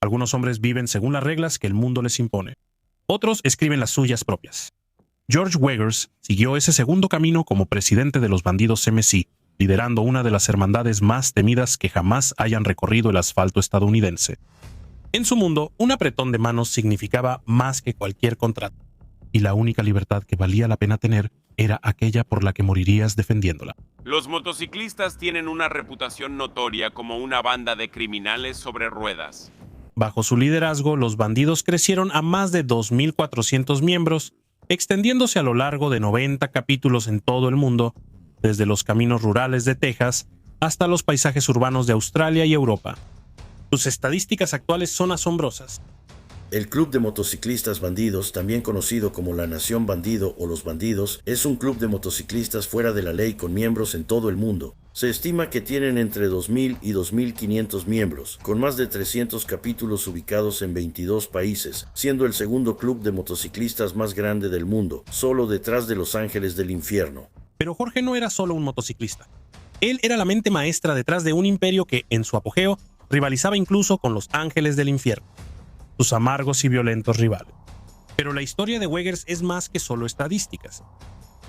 Algunos hombres viven según las reglas que el mundo les impone. Otros escriben las suyas propias. George Weggers siguió ese segundo camino como presidente de los bandidos MSI, liderando una de las hermandades más temidas que jamás hayan recorrido el asfalto estadounidense. En su mundo, un apretón de manos significaba más que cualquier contrato, y la única libertad que valía la pena tener era aquella por la que morirías defendiéndola. Los motociclistas tienen una reputación notoria como una banda de criminales sobre ruedas. Bajo su liderazgo, los bandidos crecieron a más de 2.400 miembros, extendiéndose a lo largo de 90 capítulos en todo el mundo, desde los caminos rurales de Texas hasta los paisajes urbanos de Australia y Europa. Sus estadísticas actuales son asombrosas. El Club de Motociclistas Bandidos, también conocido como la Nación Bandido o Los Bandidos, es un club de motociclistas fuera de la ley con miembros en todo el mundo. Se estima que tienen entre 2.000 y 2.500 miembros, con más de 300 capítulos ubicados en 22 países, siendo el segundo club de motociclistas más grande del mundo, solo detrás de Los Ángeles del Infierno. Pero Jorge no era solo un motociclista. Él era la mente maestra detrás de un imperio que, en su apogeo, rivalizaba incluso con Los Ángeles del Infierno, sus amargos y violentos rivales. Pero la historia de Weggers es más que solo estadísticas.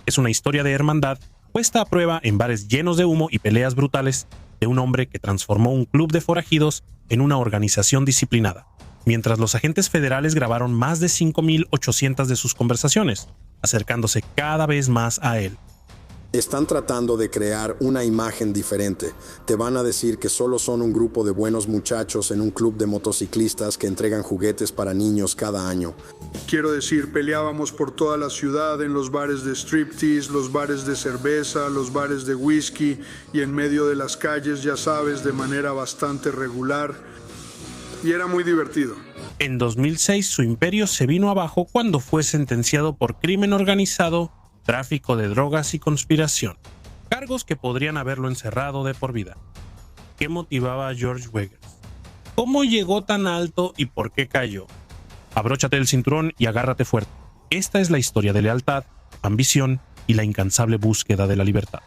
Es una historia de hermandad puesta a prueba en bares llenos de humo y peleas brutales de un hombre que transformó un club de forajidos en una organización disciplinada, mientras los agentes federales grabaron más de 5.800 de sus conversaciones, acercándose cada vez más a él. Están tratando de crear una imagen diferente. Te van a decir que solo son un grupo de buenos muchachos en un club de motociclistas que entregan juguetes para niños cada año. Quiero decir, peleábamos por toda la ciudad en los bares de striptease, los bares de cerveza, los bares de whisky y en medio de las calles, ya sabes, de manera bastante regular. Y era muy divertido. En 2006 su imperio se vino abajo cuando fue sentenciado por crimen organizado, tráfico de drogas y conspiración, cargos que podrían haberlo encerrado de por vida. ¿Qué motivaba a George Weggers? ¿Cómo llegó tan alto y por qué cayó? Abróchate el cinturón y agárrate fuerte. Esta es la historia de lealtad, ambición y la incansable búsqueda de la libertad.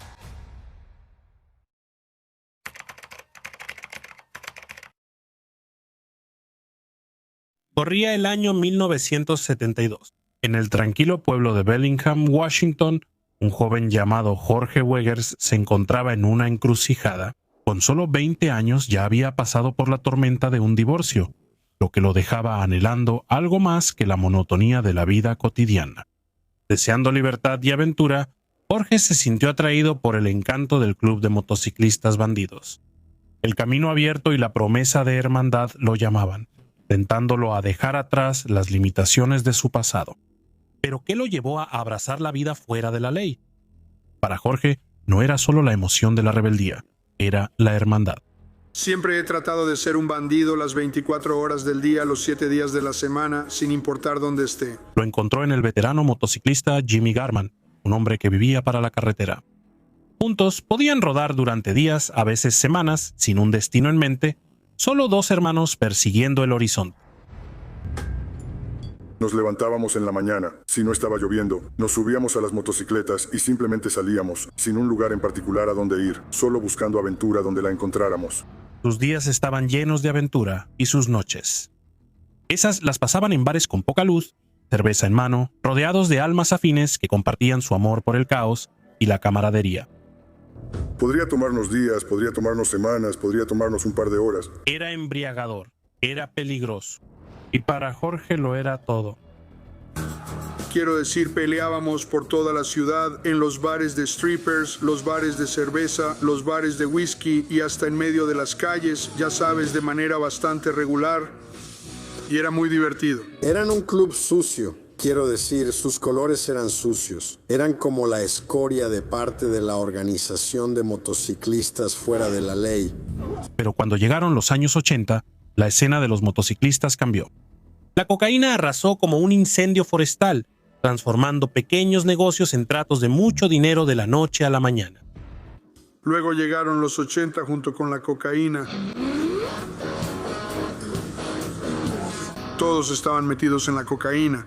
Corría el año 1972. En el tranquilo pueblo de Bellingham, Washington, un joven llamado Jorge Weggers se encontraba en una encrucijada. Con solo 20 años ya había pasado por la tormenta de un divorcio, lo que lo dejaba anhelando algo más que la monotonía de la vida cotidiana. Deseando libertad y aventura, Jorge se sintió atraído por el encanto del club de motociclistas bandidos. El camino abierto y la promesa de hermandad lo llamaban, tentándolo a dejar atrás las limitaciones de su pasado. ¿Pero qué lo llevó a abrazar la vida fuera de la ley? Para Jorge, no era solo la emoción de la rebeldía, era la hermandad. Siempre he tratado de ser un bandido las 24 horas del día, los 7 días de la semana, sin importar dónde esté. Lo encontró en el veterano motociclista Jimmy Garman, un hombre que vivía para la carretera. Juntos podían rodar durante días, a veces semanas, sin un destino en mente, solo dos hermanos persiguiendo el horizonte. Nos levantábamos en la mañana, si no estaba lloviendo, nos subíamos a las motocicletas y simplemente salíamos, sin un lugar en particular a donde ir, solo buscando aventura donde la encontráramos. Sus días estaban llenos de aventura y sus noches. Esas las pasaban en bares con poca luz, cerveza en mano, rodeados de almas afines que compartían su amor por el caos y la camaradería. Podría tomarnos días, podría tomarnos semanas, podría tomarnos un par de horas. Era embriagador, era peligroso. Y para Jorge lo era todo. Quiero decir, peleábamos por toda la ciudad, en los bares de strippers, los bares de cerveza, los bares de whisky y hasta en medio de las calles, ya sabes, de manera bastante regular. Y era muy divertido. Eran un club sucio. Quiero decir, sus colores eran sucios. Eran como la escoria de parte de la organización de motociclistas fuera de la ley. Pero cuando llegaron los años 80, la escena de los motociclistas cambió. La cocaína arrasó como un incendio forestal, transformando pequeños negocios en tratos de mucho dinero de la noche a la mañana. Luego llegaron los 80 junto con la cocaína. Todos estaban metidos en la cocaína.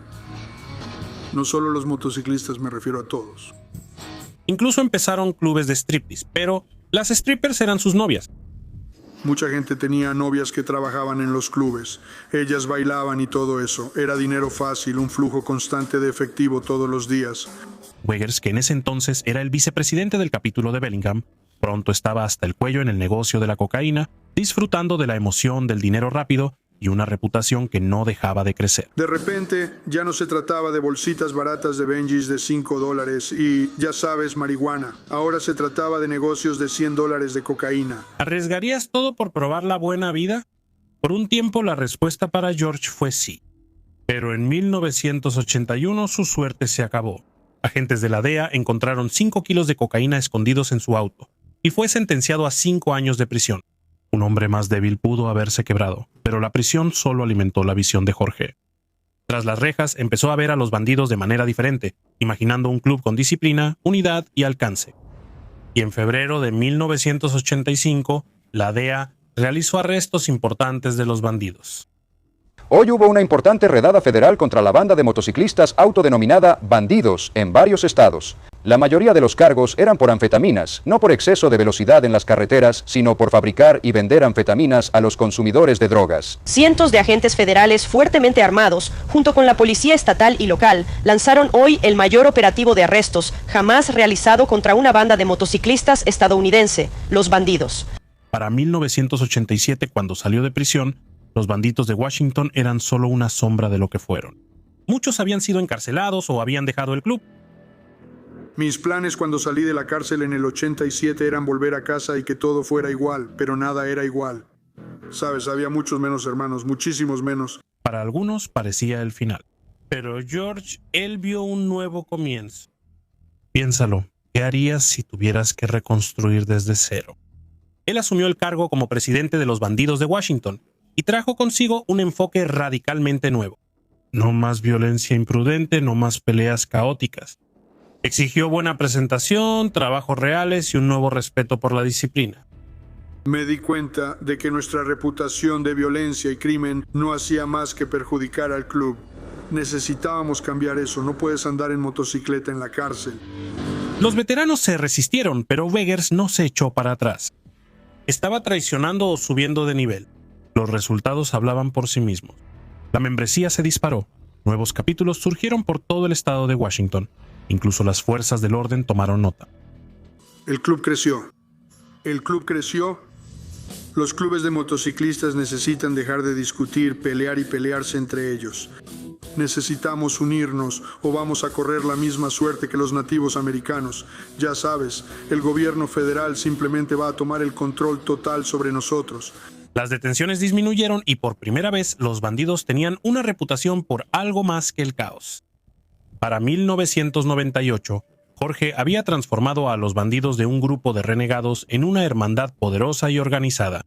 No solo los motociclistas, me refiero a todos. Incluso empezaron clubes de striptease, pero las strippers eran sus novias. Mucha gente tenía novias que trabajaban en los clubes. Ellas bailaban y todo eso. Era dinero fácil, un flujo constante de efectivo todos los días. Weggers, que en ese entonces era el vicepresidente del capítulo de Bellingham, pronto estaba hasta el cuello en el negocio de la cocaína, disfrutando de la emoción del dinero rápido y una reputación que no dejaba de crecer. De repente, ya no se trataba de bolsitas baratas de Benjis de $5 y, ya sabes, marihuana. Ahora se trataba de negocios de $100 de cocaína. ¿Arriesgarías todo por probar la buena vida? Por un tiempo la respuesta para George fue sí. Pero en 1981 su suerte se acabó. Agentes de la DEA encontraron 5 kilos de cocaína escondidos en su auto y fue sentenciado a 5 años de prisión. Un hombre más débil pudo haberse quebrado, pero la prisión solo alimentó la visión de Jorge. Tras las rejas empezó a ver a los bandidos de manera diferente, imaginando un club con disciplina, unidad y alcance. Y en febrero de 1985, la DEA realizó arrestos importantes de los bandidos. Hoy hubo una importante redada federal contra la banda de motociclistas autodenominada Bandidos en varios estados. La mayoría de los cargos eran por anfetaminas, no por exceso de velocidad en las carreteras, sino por fabricar y vender anfetaminas a los consumidores de drogas. Cientos de agentes federales fuertemente armados, junto con la policía estatal y local, lanzaron hoy el mayor operativo de arrestos jamás realizado contra una banda de motociclistas estadounidense, los Bandidos. Para 1987, cuando salió de prisión, los bandidos de Washington eran solo una sombra de lo que fueron. Muchos habían sido encarcelados o habían dejado el club. Mis planes cuando salí de la cárcel en el 87 eran volver a casa y que todo fuera igual, pero nada era igual. Sabes, había muchos menos hermanos, muchísimos menos. Para algunos parecía el final. Pero George, él vio un nuevo comienzo. Piénsalo, ¿qué harías si tuvieras que reconstruir desde cero? Él asumió el cargo como presidente de los Bandidos de Washington y trajo consigo un enfoque radicalmente nuevo. No más violencia imprudente, no más peleas caóticas. Exigió buena presentación, trabajos reales y un nuevo respeto por la disciplina. Me di cuenta de que nuestra reputación de violencia y crimen no hacía más que perjudicar al club. Necesitábamos cambiar eso, no puedes andar en motocicleta en la cárcel. Los veteranos se resistieron, pero Weggers no se echó para atrás. Estaba traicionando o subiendo de nivel. Los resultados hablaban por sí mismos. La membresía se disparó. Nuevos capítulos surgieron por todo el estado de Washington. Incluso las fuerzas del orden tomaron nota. El club creció. El club creció. Los clubes de motociclistas necesitan dejar de discutir, pelear y pelearse entre ellos. Necesitamos unirnos o vamos a correr la misma suerte que los nativos americanos. Ya sabes, el gobierno federal simplemente va a tomar el control total sobre nosotros. Las detenciones disminuyeron y por primera vez los bandidos tenían una reputación por algo más que el caos. Para 1998, Jorge había transformado a los bandidos de un grupo de renegados en una hermandad poderosa y organizada.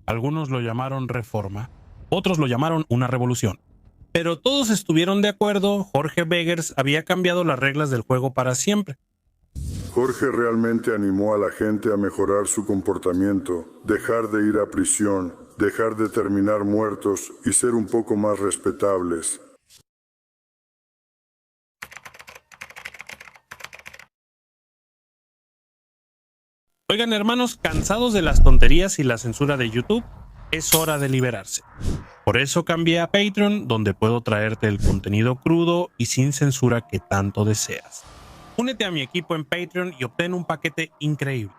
Algunos lo llamaron reforma, otros lo llamaron una revolución. Pero todos estuvieron de acuerdo, Jorge Weggers había cambiado las reglas del juego para siempre. Jorge realmente animó a la gente a mejorar su comportamiento, dejar de ir a prisión, dejar de terminar muertos y ser un poco más respetables. Oigan, hermanos, cansados de las tonterías y la censura de YouTube, es hora de liberarse. Por eso cambié a Patreon, donde puedo traerte el contenido crudo y sin censura que tanto deseas. Únete a mi equipo en Patreon y obtén un paquete increíble.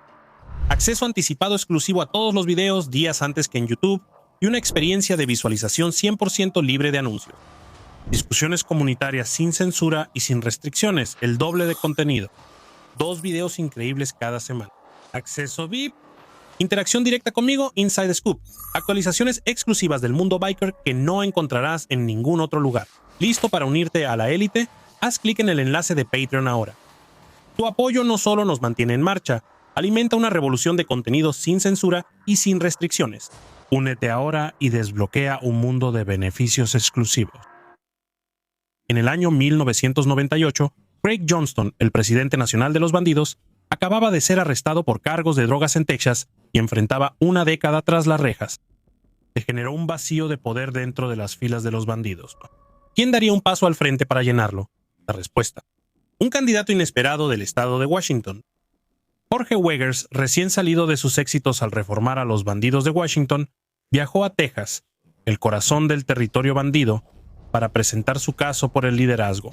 Acceso anticipado exclusivo a todos los videos días antes que en YouTube y una experiencia de visualización 100% libre de anuncios. Discusiones comunitarias sin censura y sin restricciones, el doble de contenido. 2 videos increíbles cada semana. Acceso VIP. Interacción directa conmigo, Inside Scoop. Actualizaciones exclusivas del mundo biker que no encontrarás en ningún otro lugar. ¿Listo para unirte a la élite? Haz clic en el enlace de Patreon ahora. Tu apoyo no solo nos mantiene en marcha, alimenta una revolución de contenido sin censura y sin restricciones. Únete ahora y desbloquea un mundo de beneficios exclusivos. En el año 1998, Craig Johnston, el presidente nacional de los bandidos, acababa de ser arrestado por cargos de drogas en Texas y enfrentaba una década tras las rejas. Se generó un vacío de poder dentro de las filas de los bandidos. ¿Quién daría un paso al frente para llenarlo? La respuesta: un candidato inesperado del estado de Washington. Jorge Weggers, recién salido de sus éxitos al reformar a los bandidos de Washington, viajó a Texas, el corazón del territorio bandido, para presentar su caso por el liderazgo.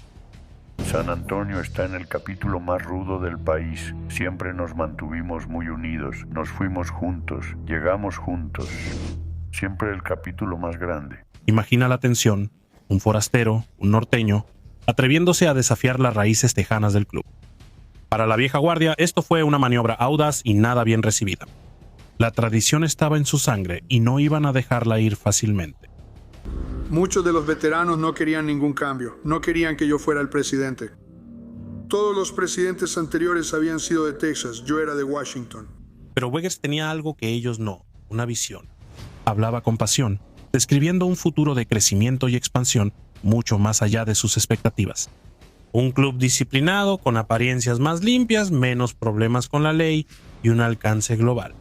San Antonio está en el capítulo más rudo del país. Siempre nos mantuvimos muy unidos. Nos fuimos juntos, llegamos juntos. Siempre el capítulo más grande. Imagina la tensión, un forastero, un norteño, atreviéndose a desafiar las raíces tejanas del club. Para la vieja guardia, esto fue una maniobra audaz y nada bien recibida. La tradición estaba en su sangre y no iban a dejarla ir fácilmente. Muchos de los veteranos no querían ningún cambio, no querían que yo fuera el presidente. Todos los presidentes anteriores habían sido de Texas, yo era de Washington. Pero Weggers tenía algo que ellos no, una visión. Hablaba con pasión, describiendo un futuro de crecimiento y expansión mucho más allá de sus expectativas. Un club disciplinado, con apariencias más limpias, menos problemas con la ley y un alcance global.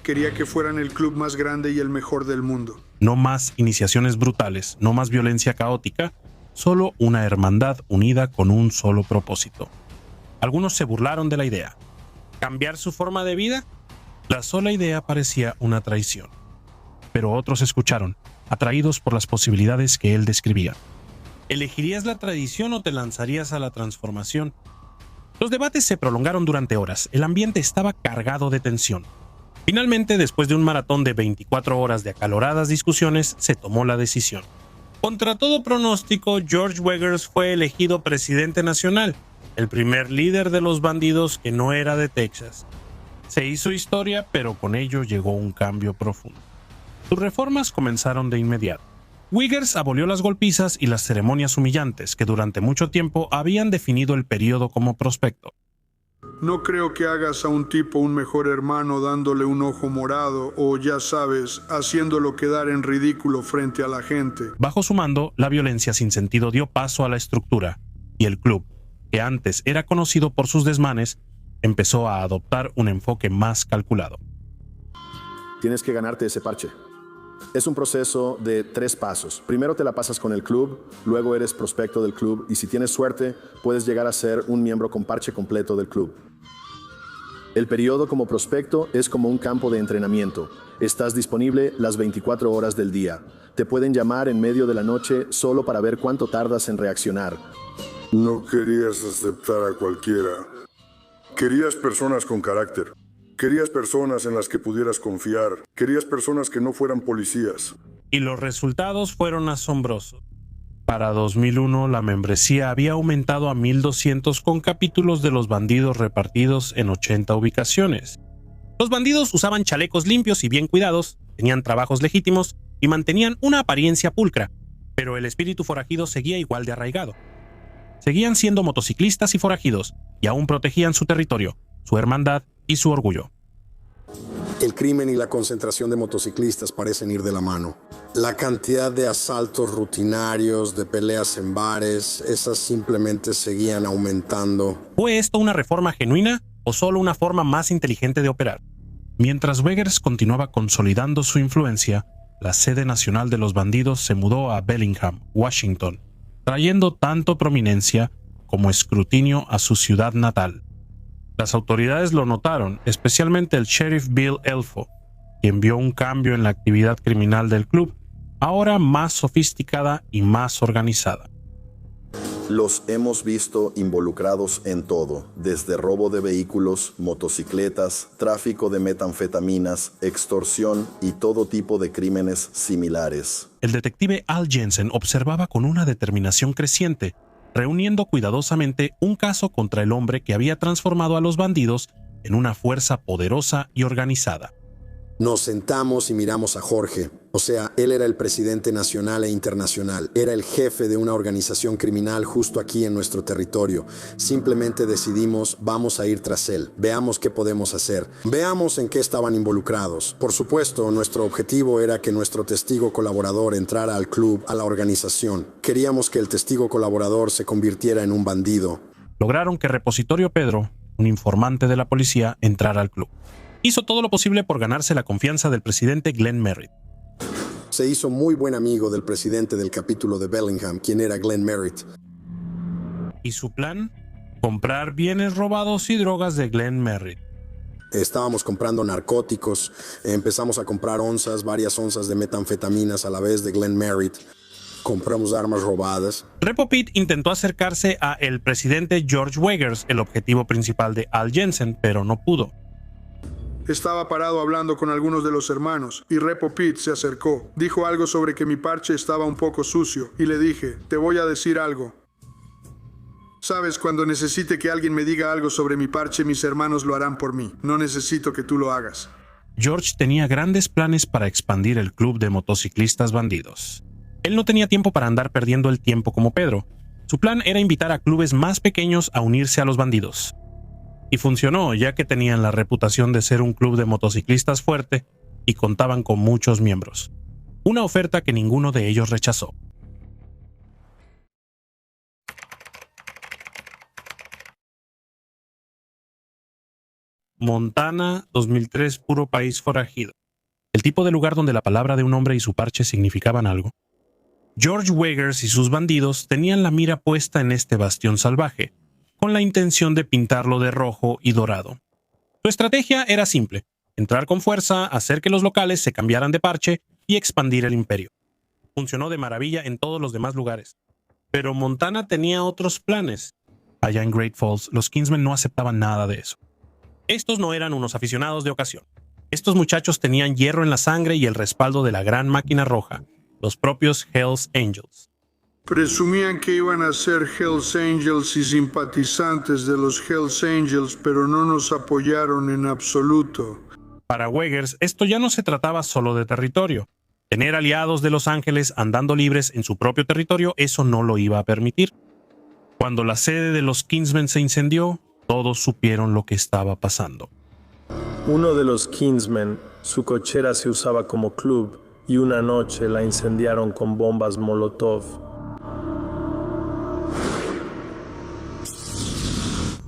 Quería que fueran el club más grande y el mejor del mundo. No más iniciaciones brutales, no más violencia caótica, solo una hermandad unida con un solo propósito. Algunos se burlaron de la idea. ¿Cambiar su forma de vida? La sola idea parecía una traición. Pero otros escucharon, atraídos por las posibilidades que él describía. ¿Elegirías la tradición o te lanzarías a la transformación? Los debates se prolongaron durante horas. El ambiente estaba cargado de tensión. Finalmente, después de un maratón de 24 horas de acaloradas discusiones, se tomó la decisión. Contra todo pronóstico, George Weggers fue elegido presidente nacional, el primer líder de los bandidos que no era de Texas. Se hizo historia, pero con ello llegó un cambio profundo. Sus reformas comenzaron de inmediato. Weggers abolió las golpizas y las ceremonias humillantes que durante mucho tiempo habían definido el período como prospecto. No creo que hagas a un tipo un mejor hermano dándole un ojo morado o, ya sabes, haciéndolo quedar en ridículo frente a la gente. Bajo su mando, la violencia sin sentido dio paso a la estructura, y el club, que antes era conocido por sus desmanes, empezó a adoptar un enfoque más calculado. Tienes que ganarte ese parche. Es un proceso de 3 pasos. Primero te la pasas con el club, luego eres prospecto del club y si tienes suerte, puedes llegar a ser un miembro con parche completo del club. El periodo como prospecto es como un campo de entrenamiento. Estás disponible las 24 horas del día. Te pueden llamar en medio de la noche solo para ver cuánto tardas en reaccionar. No querías aceptar a cualquiera. Querías personas con carácter. Querías personas en las que pudieras confiar. Querías personas que no fueran policías. Y los resultados fueron asombrosos. Para 2001, la membresía había aumentado a 1,200 con capítulos de los bandidos repartidos en 80 ubicaciones. Los bandidos usaban chalecos limpios y bien cuidados, tenían trabajos legítimos y mantenían una apariencia pulcra, pero el espíritu forajido seguía igual de arraigado. Seguían siendo motociclistas y forajidos, y aún protegían su territorio, su hermandad y su orgullo. El crimen y la concentración de motociclistas parecen ir de la mano. La cantidad de asaltos rutinarios, de peleas en bares, esas simplemente seguían aumentando. ¿Fue esto una reforma genuina o solo una forma más inteligente de operar? Mientras Weggers continuaba consolidando su influencia, la sede nacional de los bandidos se mudó a Bellingham, Washington, trayendo tanto prominencia como escrutinio a su ciudad natal. Las autoridades lo notaron, especialmente el sheriff Bill Elfo, quien vio un cambio en la actividad criminal del club, ahora más sofisticada y más organizada. Los hemos visto involucrados en todo, desde robo de vehículos, motocicletas, tráfico de metanfetaminas, extorsión y todo tipo de crímenes similares. El detective Al Jensen observaba con una determinación creciente, reuniendo cuidadosamente un caso contra el hombre que había transformado a los bandidos en una fuerza poderosa y organizada. Nos sentamos y miramos a Jorge. O sea, él era el presidente nacional e internacional. Era el jefe de una organización criminal justo aquí en nuestro territorio. Simplemente decidimos, vamos a ir tras él. Veamos qué podemos hacer. Veamos en qué estaban involucrados. Por supuesto, nuestro objetivo era que nuestro testigo colaborador entrara al club, a la organización. Queríamos que el testigo colaborador se convirtiera en un bandido. Lograron que Repositorio Pedro, un informante de la policía, entrara al club. Hizo todo lo posible por ganarse la confianza del presidente Glenn Merritt. Se hizo muy buen amigo del presidente del capítulo de Bellingham, quien era Glenn Merritt. ¿Y su plan? Comprar bienes robados y drogas de Glenn Merritt. Estábamos comprando narcóticos, empezamos a comprar varias onzas de metanfetaminas a la vez de Glen Merritt. Compramos armas robadas. Repo Pete intentó acercarse a el presidente George Weggers, el objetivo principal de Al Jensen, pero no pudo. Estaba parado hablando con algunos de los hermanos y Repo Pete se acercó. Dijo algo sobre que mi parche estaba un poco sucio y le dije, te voy a decir algo. Sabes, cuando necesite que alguien me diga algo sobre mi parche, mis hermanos lo harán por mí. No necesito que tú lo hagas. George tenía grandes planes para expandir el club de motociclistas bandidos. Él no tenía tiempo para andar perdiendo el tiempo como Pedro. Su plan era invitar a clubes más pequeños a unirse a los bandidos. Y funcionó, ya que tenían la reputación de ser un club de motociclistas fuerte y contaban con muchos miembros. Una oferta que ninguno de ellos rechazó. Montana, 2003, puro país forajido. El tipo de lugar donde la palabra de un hombre y su parche significaban algo. George Weggers y sus bandidos tenían la mira puesta en este bastión salvaje, con la intención de pintarlo de rojo y dorado. Su estrategia era simple: entrar con fuerza, hacer que los locales se cambiaran de parche y expandir el imperio. Funcionó de maravilla en todos los demás lugares. Pero Montana tenía otros planes. Allá en Great Falls, los Kingsmen no aceptaban nada de eso. Estos no eran unos aficionados de ocasión. Estos muchachos tenían hierro en la sangre y el respaldo de la gran máquina roja, los propios Hells Angels. Presumían que iban a ser Hells Angels y simpatizantes de los Hells Angels, pero no nos apoyaron en absoluto. Para Weggers, esto ya no se trataba solo de territorio. Tener aliados de Los Ángeles andando libres en su propio territorio, eso no lo iba a permitir. Cuando la sede de los Kingsmen se incendió, todos supieron lo que estaba pasando. Uno de los Kingsmen, su cochera se usaba como club y una noche la incendiaron con bombas Molotov.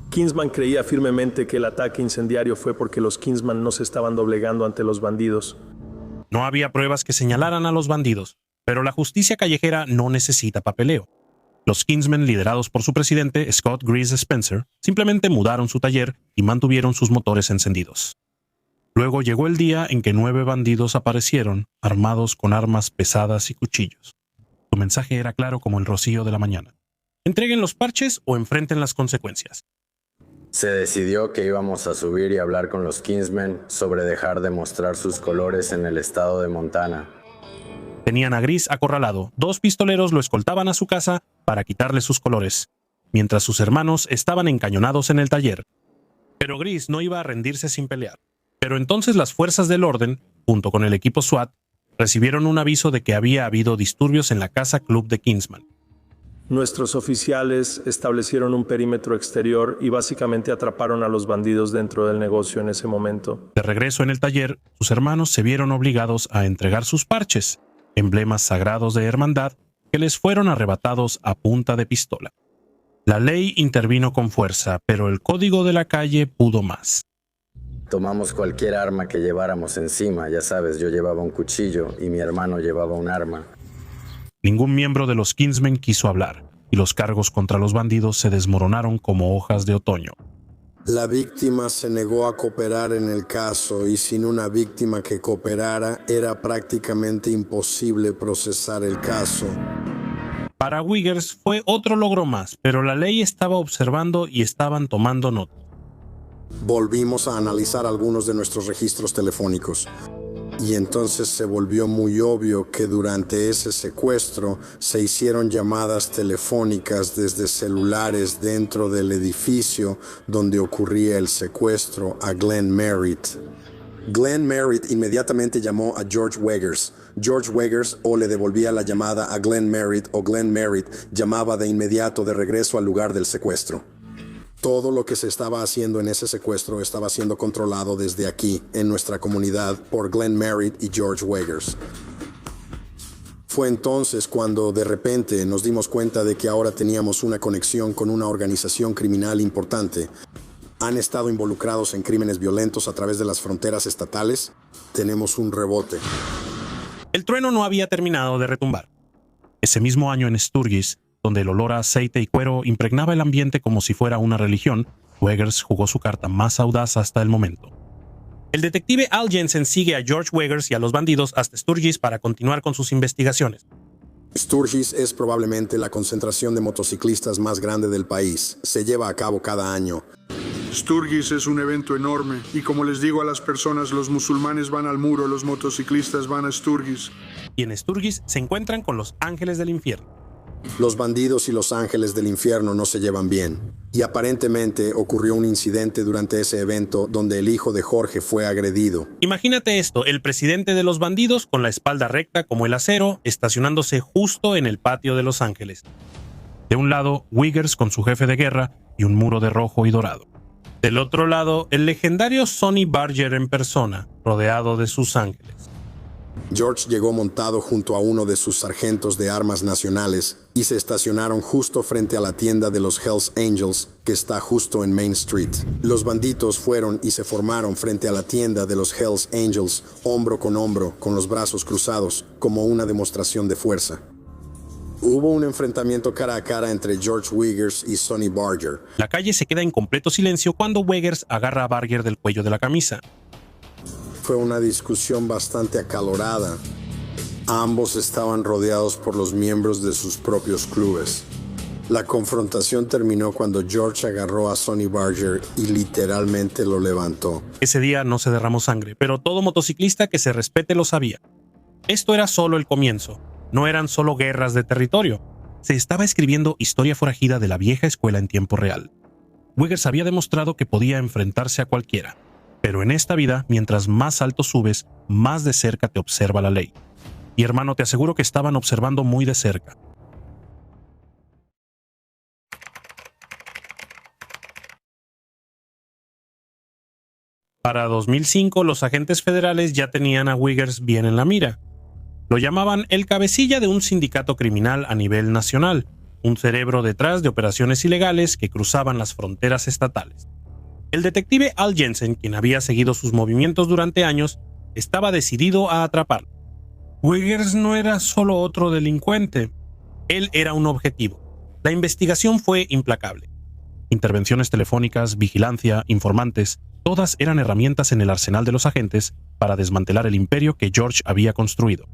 Kingsman creía firmemente que el ataque incendiario fue porque los Kingsman no se estaban doblegando ante los bandidos. No había pruebas que señalaran a los bandidos, pero la justicia callejera no necesita papeleo. Los Kingsmen, liderados por su presidente, Scott Grease Spencer, simplemente mudaron su taller y mantuvieron sus motores encendidos. Luego llegó el día en que 9 bandidos aparecieron, armados con armas pesadas y cuchillos. Su mensaje era claro como el rocío de la mañana: entreguen los parches o enfrenten las consecuencias. Se decidió que íbamos a subir y hablar con los Kingsmen sobre dejar de mostrar sus colores en el estado de Montana. Tenían a Grease acorralado. 2 pistoleros lo escoltaban a su casa para quitarle sus colores, mientras sus hermanos estaban encañonados en el taller. Pero Grease no iba a rendirse sin pelear. Pero entonces las fuerzas del orden, junto con el equipo SWAT, recibieron un aviso de que había habido disturbios en la casa club de Kingsman. Nuestros oficiales establecieron un perímetro exterior y básicamente atraparon a los bandidos dentro del negocio en ese momento. De regreso en el taller, sus hermanos se vieron obligados a entregar sus parches, emblemas sagrados de hermandad que les fueron arrebatados a punta de pistola. La ley intervino con fuerza, pero el código de la calle pudo más. Tomamos cualquier arma que lleváramos encima, ya sabes, yo llevaba un cuchillo y mi hermano llevaba un arma. Ningún miembro de los Kingsmen quiso hablar, y los cargos contra los bandidos se desmoronaron como hojas de otoño. La víctima se negó a cooperar en el caso y sin una víctima que cooperara era prácticamente imposible procesar el caso. Para Weggers fue otro logro más, pero la ley estaba observando y estaban tomando nota. Volvimos a analizar algunos de nuestros registros telefónicos. Y entonces se volvió muy obvio que durante ese secuestro se hicieron llamadas telefónicas desde celulares dentro del edificio donde ocurría el secuestro a Glen Merritt. Glen Merritt inmediatamente llamó a George Weggers. George Weggers o le devolvía la llamada a Glen Merritt o Glen Merritt llamaba de inmediato de regreso al lugar del secuestro. Todo lo que se estaba haciendo en ese secuestro estaba siendo controlado desde aquí, en nuestra comunidad, por Glen Merritt y George Weggers. Fue entonces cuando de repente nos dimos cuenta de que ahora teníamos una conexión con una organización criminal importante. Han estado involucrados en crímenes violentos a través de las fronteras estatales. Tenemos un rebote. El trueno no había terminado de retumbar. Ese mismo año en Sturgis, donde el olor a aceite y cuero impregnaba el ambiente como si fuera una religión, Weggers jugó su carta más audaz hasta el momento. El detective Al Jensen sigue a George Weggers y a los bandidos hasta Sturgis para continuar con sus investigaciones. Sturgis es probablemente la concentración de motociclistas más grande del país. Se lleva a cabo cada año. Sturgis es un evento enorme y como les digo a las personas, los musulmanes van al muro, los motociclistas van a Sturgis. Y en Sturgis se encuentran con los ángeles del infierno. Los bandidos y los ángeles del infierno no se llevan bien. Y aparentemente ocurrió un incidente durante ese evento donde el hijo de Jorge fue agredido. Imagínate esto, el presidente de los bandidos con la espalda recta como el acero, estacionándose justo en el patio de Los Ángeles. De un lado, Weggers con su jefe de guerra y un muro de rojo y dorado. Del otro lado, el legendario Sonny Barger en persona, rodeado de sus ángeles. George llegó montado junto a uno de sus sargentos de armas nacionales y se estacionaron justo frente a la tienda de los Hells Angels, que está justo en Main Street. Los bandidos fueron y se formaron frente a la tienda de los Hells Angels, hombro, con los brazos cruzados, como una demostración de fuerza. Hubo un enfrentamiento cara a cara entre George Weggers y Sonny Barger. La calle se queda en completo silencio cuando Weggers agarra a Barger del cuello de la camisa. Fue una discusión bastante acalorada. Ambos estaban rodeados por los miembros de sus propios clubes. La confrontación terminó cuando George agarró a Sonny Barger y literalmente lo levantó. Ese día no se derramó sangre, pero todo motociclista que se respete lo sabía. Esto era solo el comienzo. No eran solo guerras de territorio. Se estaba escribiendo historia forajida de la vieja escuela en tiempo real. Weggers había demostrado que podía enfrentarse a cualquiera. Pero en esta vida, mientras más alto subes, más de cerca te observa la ley. Y hermano, te aseguro que estaban observando muy de cerca. Para 2005, los agentes federales ya tenían a Weggers bien en la mira. Lo llamaban el cabecilla de un sindicato criminal a nivel nacional, un cerebro detrás de operaciones ilegales que cruzaban las fronteras estatales. El detective Al Jensen, quien había seguido sus movimientos durante años, estaba decidido a atraparlo. Weggers no era solo otro delincuente, él era un objetivo. La investigación fue implacable. Intervenciones telefónicas, vigilancia, informantes, todas eran herramientas en el arsenal de los agentes para desmantelar el imperio que George había construido.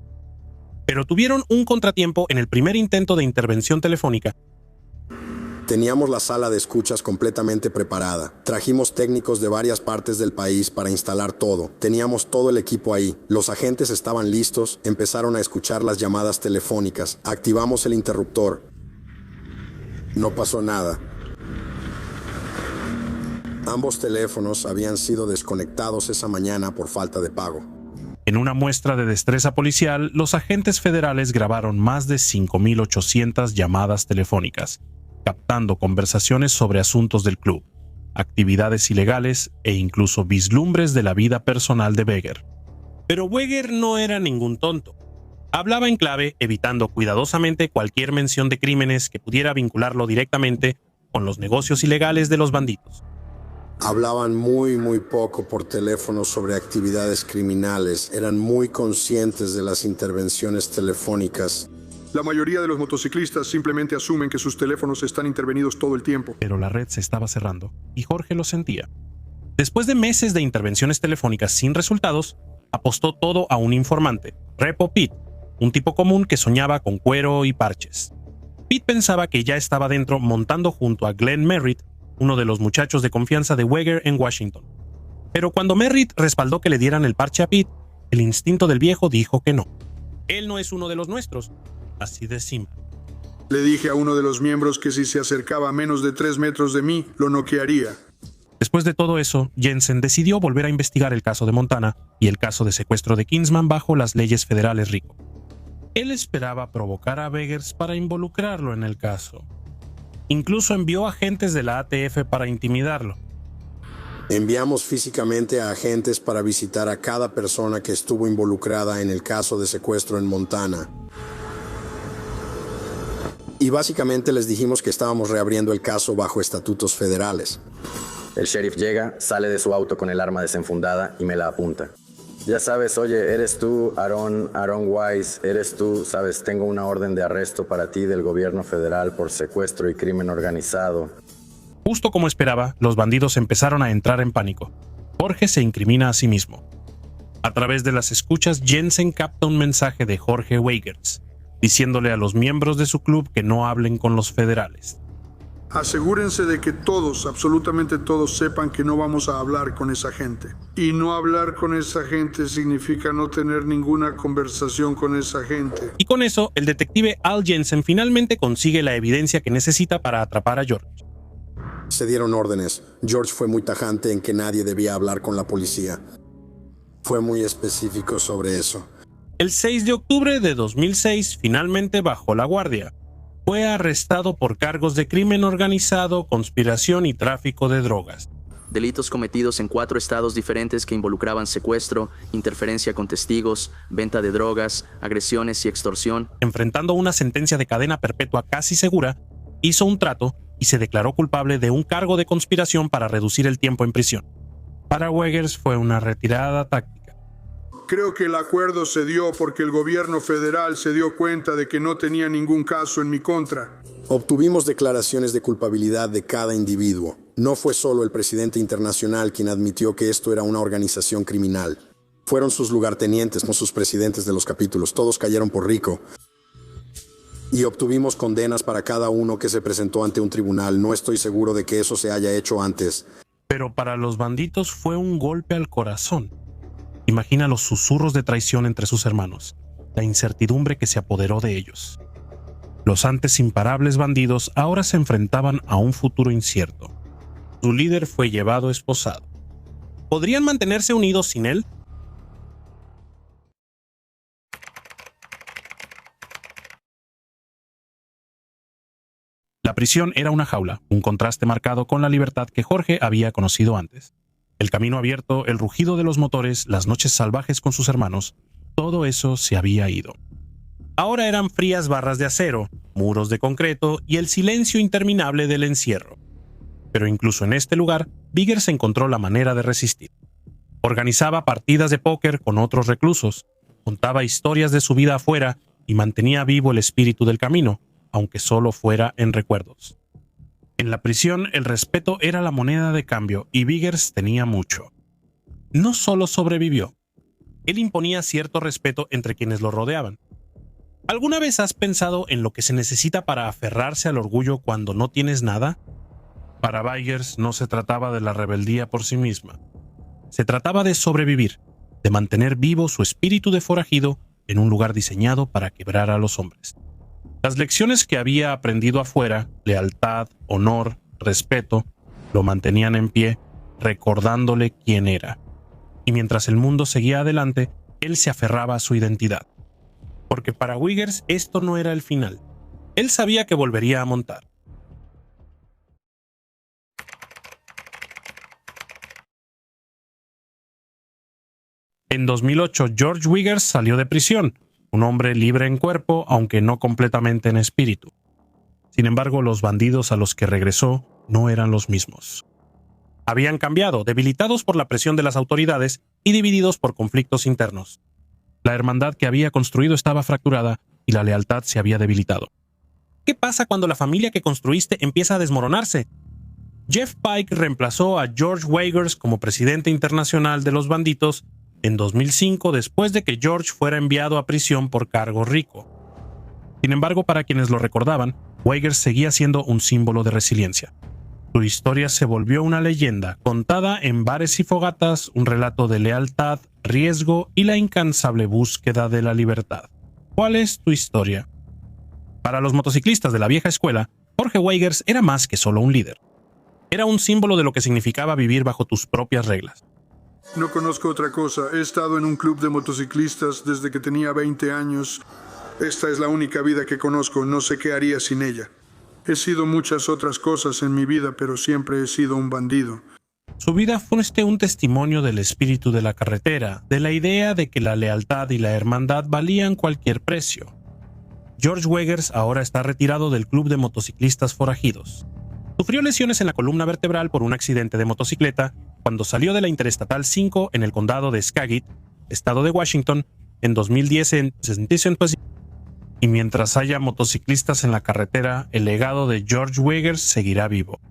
Pero tuvieron un contratiempo en el primer intento de intervención telefónica. Teníamos la sala de escuchas completamente preparada. Trajimos técnicos de varias partes del país para instalar todo. Teníamos todo el equipo ahí. Los agentes estaban listos, empezaron a escuchar las llamadas telefónicas. Activamos el interruptor. No pasó nada. Ambos teléfonos habían sido desconectados esa mañana por falta de pago. En una muestra de destreza policial, los agentes federales grabaron más de 5.800 llamadas telefónicas, captando conversaciones sobre asuntos del club, actividades ilegales e incluso vislumbres de la vida personal de Weggers. Pero Weggers no era ningún tonto. Hablaba en clave, evitando cuidadosamente cualquier mención de crímenes que pudiera vincularlo directamente con los negocios ilegales de los bandidos. Hablaban muy poco por teléfono sobre actividades criminales. Eran muy conscientes de las intervenciones telefónicas. La mayoría de los motociclistas simplemente asumen que sus teléfonos están intervenidos todo el tiempo. Pero la red se estaba cerrando, y Jorge lo sentía. Después de meses de intervenciones telefónicas sin resultados, apostó todo a un informante, Repo Pete, un tipo común que soñaba con cuero y parches. Pete pensaba que ya estaba dentro montando junto a Glenn Merritt, uno de los muchachos de confianza de Weggers en Washington. Pero cuando Merritt respaldó que le dieran el parche a Pete, el instinto del viejo dijo que no. Él no es uno de los nuestros. Así de simple. Le dije a uno de los miembros que si se acercaba a menos de 3 metros de mí, lo noquearía. Después de todo eso, Jensen decidió volver a investigar el caso de Montana y el caso de secuestro de Kinsman bajo las leyes federales RICO. Él esperaba provocar a Weggers para involucrarlo en el caso. Incluso envió agentes de la ATF para intimidarlo. Enviamos físicamente a agentes para visitar a cada persona que estuvo involucrada en el caso de secuestro en Montana. Y básicamente les dijimos que estábamos reabriendo el caso bajo estatutos federales. El sheriff llega, sale de su auto con el arma desenfundada y me la apunta. Ya sabes, oye, eres tú, Aaron Wise, eres tú, sabes, tengo una orden de arresto para ti del gobierno federal por secuestro y crimen organizado. Justo como esperaba, los bandidos empezaron a entrar en pánico. Jorge se incrimina a sí mismo. A través de las escuchas, Jensen capta un mensaje de Jorge Weigers, diciéndole a los miembros de su club que no hablen con los federales. Asegúrense de que todos, absolutamente todos, sepan que no vamos a hablar con esa gente. Y no hablar con esa gente significa no tener ninguna conversación con esa gente. Y con eso, el detective Al Jensen finalmente consigue la evidencia que necesita para atrapar a George. Se dieron órdenes. George fue muy tajante en que nadie debía hablar con la policía. Fue muy específico sobre eso. El 6 de octubre de 2006, finalmente bajó la guardia. Fue arrestado por cargos de crimen organizado, conspiración y tráfico de drogas. Delitos cometidos en 4 estados diferentes que involucraban secuestro, interferencia con testigos, venta de drogas, agresiones y extorsión. Enfrentando una sentencia de cadena perpetua casi segura, hizo un trato y se declaró culpable de un cargo de conspiración para reducir el tiempo en prisión. Para Weigers fue una retirada táctica. Creo que el acuerdo se dio porque el gobierno federal se dio cuenta de que no tenía ningún caso en mi contra. Obtuvimos declaraciones de culpabilidad de cada individuo. No fue solo el presidente internacional quien admitió que esto era una organización criminal. Fueron sus lugartenientes, no sus presidentes de los capítulos. Todos cayeron por rico. Y obtuvimos condenas para cada uno que se presentó ante un tribunal. No estoy seguro de que eso se haya hecho antes. Pero para los bandidos fue un golpe al corazón. Imagina los susurros de traición entre sus hermanos, la incertidumbre que se apoderó de ellos. Los antes imparables bandidos ahora se enfrentaban a un futuro incierto. Su líder fue llevado esposado. ¿Podrían mantenerse unidos sin él? La prisión era una jaula, un contraste marcado con la libertad que Jorge había conocido antes. El camino abierto, el rugido de los motores, las noches salvajes con sus hermanos, todo eso se había ido. Ahora eran frías barras de acero, muros de concreto y el silencio interminable del encierro. Pero incluso en este lugar, Weigers encontró la manera de resistir. Organizaba partidas de póker con otros reclusos, contaba historias de su vida afuera y mantenía vivo el espíritu del camino, aunque solo fuera en recuerdos. En la prisión, el respeto era la moneda de cambio y Weigers tenía mucho. No solo sobrevivió, él imponía cierto respeto entre quienes lo rodeaban. ¿Alguna vez has pensado en lo que se necesita para aferrarse al orgullo cuando no tienes nada? Para Weigers no se trataba de la rebeldía por sí misma. Se trataba de sobrevivir, de mantener vivo su espíritu de forajido en un lugar diseñado para quebrar a los hombres. Las lecciones que había aprendido afuera, lealtad, honor, respeto, lo mantenían en pie, recordándole quién era. Y mientras el mundo seguía adelante, él se aferraba a su identidad. Porque para Weigers esto no era el final. Él sabía que volvería a montar. En 2008, George Weigers salió de prisión, un hombre libre en cuerpo, aunque no completamente en espíritu. Sin embargo, los bandidos a los que regresó no eran los mismos. Habían cambiado, debilitados por la presión de las autoridades y divididos por conflictos internos. La hermandad que había construido estaba fracturada y la lealtad se había debilitado. ¿Qué pasa cuando la familia que construiste empieza a desmoronarse? Jeff Pike reemplazó a George Weigers como presidente internacional de los bandidos en 2005 después de que George fuera enviado a prisión por cargo rico. Sin embargo, para quienes lo recordaban, Weigers seguía siendo un símbolo de resiliencia. Su historia se volvió una leyenda, contada en bares y fogatas, un relato de lealtad, riesgo y la incansable búsqueda de la libertad. ¿Cuál es tu historia? Para los motociclistas de la vieja escuela, Jorge Weigers era más que solo un líder. Era un símbolo de lo que significaba vivir bajo tus propias reglas. No conozco otra cosa. He estado en un club de motociclistas desde que tenía 20 años. Esta es la única vida que conozco. No sé qué haría sin ella. He sido muchas otras cosas en mi vida, pero siempre he sido un bandido. Su vida fue un testimonio del espíritu de la carretera, de la idea de que la lealtad y la hermandad valían cualquier precio. George Weigers ahora está retirado del club de motociclistas forajidos. Sufrió lesiones en la columna vertebral por un accidente de motocicleta cuando salió de la Interestatal 5 en el condado de Skagit, estado de Washington, en 2010 en Centennial Pacific. Y mientras haya motociclistas en la carretera, el legado de George Weigers seguirá vivo.